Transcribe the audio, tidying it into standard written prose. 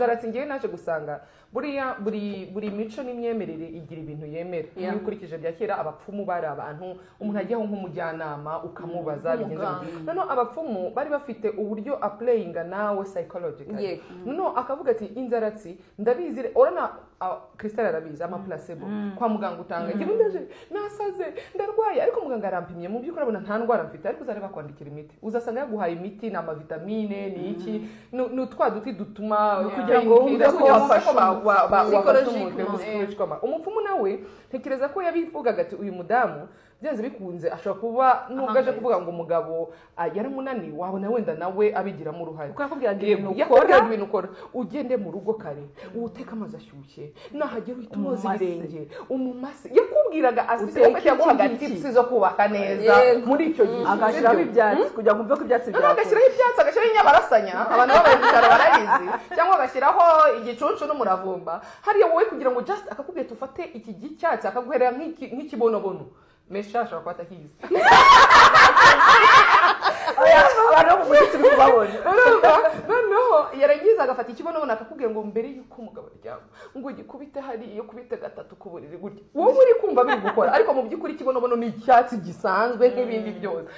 inzaratsi ngewe naje gusanga buri mico n'imyemerere igira ibintu yemera iyo ukurikije bya kera abapfumu bari abantu umuntu ajyaho nk'umujyanama ukamubaza bigenze noneho abapfumu bari bafite uburyo apureyinga nawe psychologically noneho akavuga ati inzaratsi ndabizi urabona Christelle arabizi placebo kwa muganga utanga ngira ndaje nasaze ndarwaye ariko muganga arampimye mu by'ukuri abona nta ndwara mfite ariko uzare bakwandikira imiti uzasanga yaguhaye imiti na vitamine ni iki n'utwa duti dutuma kugira ngo wumve ko wafasha umupfumu nawe ntekereza ko yabivugaga ati uyu mudamu byanze bikunze ashobora kuba nubwo aje kuvuga ngo umugabo yaramunaniye wabona wenda nawe abigiramo uruhare kuko yakubwira ibintu ukora ugende mu rugo kare uteka amazi ashyushye nahagera uhita umoza ibirenge umumase yakubwiraga asitse yaguhaga tips zo kubaka neza muri icyo gihe agashyiraho ibyatsi kugira ngo umve ko ibyatsi byakora agashyiraho ibyatsi agashyiraho inyabarasanya abantu b'abanyarwanda barabizi cyangwa agashyiraho igicuncu n'umuravumba hariya wowe kugira ngo just akakubwira tufate iki gicyatsi akaguherera nk'ikibonobono mesha ashobora kuba atakizi abantu bo mu mujyi turi kubabona noneho yarangiza agafata ikibonobono akakubwira ngo mbere y'uko umugabo aryama ngo gikubite hariya ukubite gatatu ku buriri gutya wowe uri kumva biri gukora ariko mu by'ukuri ikibonobono ni icyatsi gisanzwe nk'ibindi byose